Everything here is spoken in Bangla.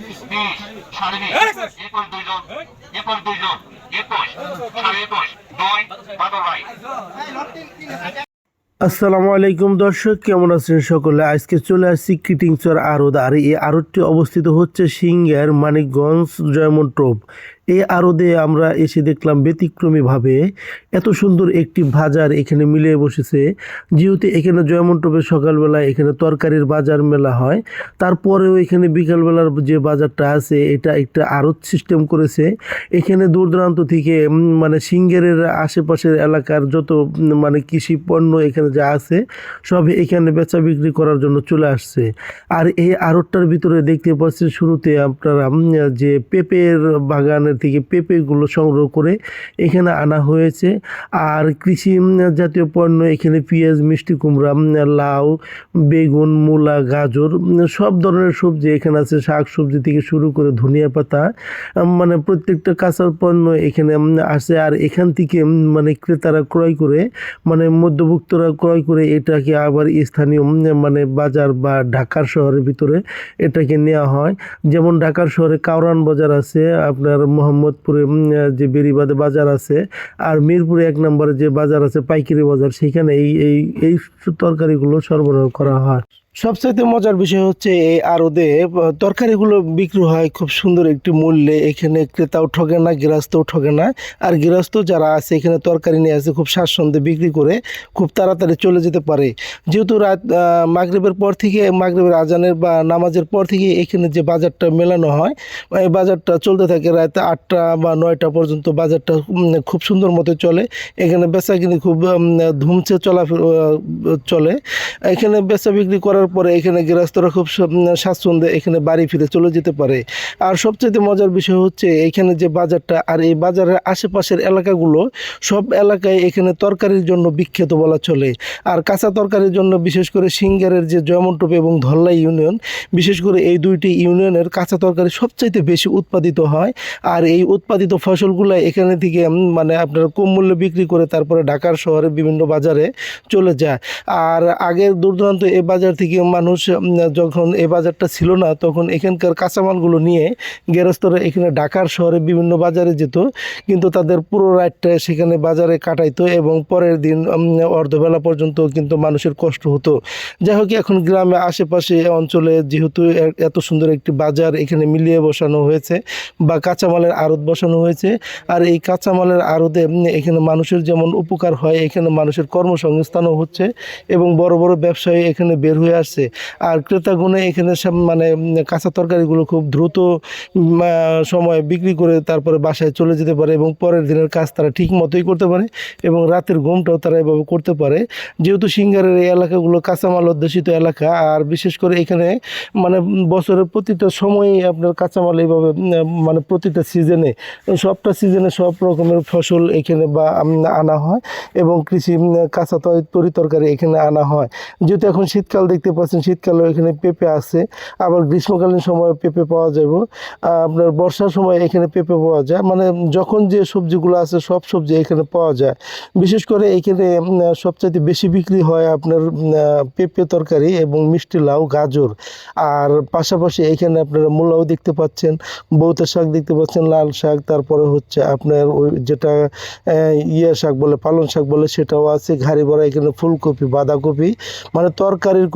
20, সাড়ে 20, 21 দুইজন, 21 দুইজন, 21, সাড়ে 21, 2, বাদল ভাই। আসসালামু আলাইকুম দর্শক, কেমন আছেন সকলে? আজকে চলে আসছি কিটিংচর আড়ত। আর এই আড়তটি অবস্থিত হচ্ছে সিংহের মানিকগঞ্জ জয়মন টোপ। এই আড়তে আমরা এসে দেখলাম ব্যতিক্রমীভাবে এত সুন্দর একটি বাজার এখানে মিলিয়ে বসেছে। যেহেতু এখানে জয়মন টোপে সকালবেলা এখানে তরকারির বাজার মেলা হয়, তারপরেও এখানে বিকালবেলার যে বাজারটা আছে এটা একটা আড়ত সিস্টেম করেছে। এখানে দূর দূরান্ত থেকে মানে সিংহের আশেপাশের এলাকার যত মানে কৃষি পণ্য এখানে যা আছে সব এখানে বেচা বিক্রি করার জন্য চলে আসছে। আর এই আড়তটার ভিতরে দেখতে পাচ্ছেন শুরুতে আপনারা যে পেঁপের বাগানের থেকে পেঁপেগুলো সংগ্রহ করে এখানে আনা হয়েছে। আর কৃষি জাতীয় পণ্য এখানে পেঁয়াজ, মিষ্টি কুমড়া, লাউ, বেগুন, মূলা, গাজর সব ধরনের সবজি এখানে আছে। শাক সবজি থেকে শুরু করে ধনিয়া পাতা, মানে প্রত্যেকটা কাঁচা পণ্য এখানে আসে। আর এখান থেকে মানে ক্রেতারা ক্রয় করে, মানে মধ্যভুক্তরা ক্রয় করে এটাকে আবার স্থানীয় মানে বাজার বা ঢাকার শহরের ভিতরে এটাকে নেওয়া হয়। যেমন ঢাকার শহরে কাউরান বাজার আছে, আপনার মোহাম্মদপুরে যে বেরিবাদে বাজার আছে, আর মিরপুরে 1 নম্বরে যে বাজার আছে পাইকারি বাজার, সেখানে এই এই এই তরকারিগুলো সরবরাহ করা হয়। সবচাইতে মজার বিষয় হচ্ছে এই আড়তে তরকারিগুলো বিক্রি হয় খুব সুন্দর একটি মূল্যে। এখানে ক্রেতাও ঠকে না, গৃহস্থও ঠকে না। আর গৃহস্থ যারা আছে এখানে তরকারি নিয়ে আসে খুব স্বাচ্ছন্দ্যে বিক্রি করে খুব তাড়াতাড়ি চলে যেতে পারে। যেহেতু রাত মাগরিবের পর থেকে, মাগরিবের আজানের বা নামাজের পর থেকে এখানে যে বাজারটা মেলানো হয়, এই বাজারটা চলতে থাকে রাত 8টা বা 9টা পর্যন্ত। বাজারটা খুব সুন্দর মতো চলে। এখানে বেচা কিনে খুব ধুমছে চলে। এখানে বেচা বিক্রি করার পরে এখানে গৃহস্থরা খুব স্বাচ্ছন্দ্যে এখানে বাড়ি ফিরে চলে যেতে পারে। আর সবচেয়ে মজার বিষয় হচ্ছে এখানে যে বাজারটা, আর এই বাজারের আশেপাশের এলাকাগুলো সব এলাকায় এখানে তরকারির জন্য বিখ্যাত বলা চলে। আর কাঁচা তরকারির জন্য বিশেষ করে সিংহের যে জয়মন টোপ এবং ধল্লা ইউনিয়ন, বিশেষ করে এই দুইটি ইউনিয়নের কাঁচা তরকারি সবচাইতে বেশি উৎপাদিত হয়। আর এই উৎপাদিত ফসলগুলো এখানে থেকে মানে আপনার কম মূল্যে বিক্রি করে তারপরে ঢাকার শহরে বিভিন্ন বাজারে চলে যায়। আর আগের দূর দূরান্ত এই বাজার থেকে মানুষ যখন এই বাজারটা ছিল না, তখন এখানকার কাঁচামালগুলো নিয়ে গৃহস্থরা এখানে ঢাকার শহরে বিভিন্ন বাজারে যেত, কিন্তু তাদের পুরো রাতটা সেখানে বাজারে কাটাইতো এবং পরের দিন অর্ধবেলা পর্যন্ত কিন্তু মানুষের কষ্ট হতো। যাই হোক, এখন গ্রামে আশেপাশে অঞ্চলে যেহেতু এত সুন্দর একটি বাজার এখানে মিলিয়ে বসানো হয়েছে বা কাঁচামালের আড়ত বসানো হয়েছে, আর এই কাঁচামালের আড়তে এখানে মানুষের যেমন উপকার হয়, এখানে মানুষের কর্মসংস্থানও হচ্ছে এবং বড় বড় ব্যবসায়ী এখানে বের হয়ে আসছে। আর ক্রেতাগণে এখানে সব মানে কাঁচা তরকারিগুলো খুব দ্রুত সময় বিক্রি করে তারপরে বাসায় চলে যেতে পারে এবং পরের দিনের কাজ তারা ঠিক মতোই করতে পারে এবং রাতের ঘুমটাও তারা এভাবে করতে পারে। যেহেতু সিংহের এই এলাকাগুলো কাঁচামাল অধ্যুষিত এলাকা, আর বিশেষ করে এখানে মানে বছরের প্রতিটা সময়ই আপনার কাঁচামাল এইভাবে মানে প্রতিটা সিজনে, সবটা সিজনে সব রকমের ফসল এখানে বা আনা হয় এবং কৃষি কাঁচা তরি তরকারি এখানে আনা হয়। যেহেতু এখন শীতকাল দেখতে পাচ্ছেন, শীতকালেও এখানে পেঁপে আছে, আবার গ্রীষ্মকালীন সময় পেঁপে পাওয়া যাবে, আপনার বর্ষার সময় এখানে পেঁপে পাওয়া যায়। মানে যখন যে সবজিগুলো আছে সব সবজি এখানে পাওয়া যায়। বিশেষ করে এখানে সবচাইতে বেশি বিক্রি হয় আপনার পেঁপে তরকারি এবং মিষ্টি লাউ, গাজর। আর পাশাপাশি এখানে আপনারা মূলাও দেখতে পাচ্ছেন, বউতের শাক দেখতে পাচ্ছেন, লাল শাক, তারপরে হচ্ছে আপনার ওই যেটা শাক বলে, পালং শাক বলে, সেটাও আছে। ঘাড়ি ভরা এখানে ফুলকপি, বাঁধাকপি, মানে তরকারির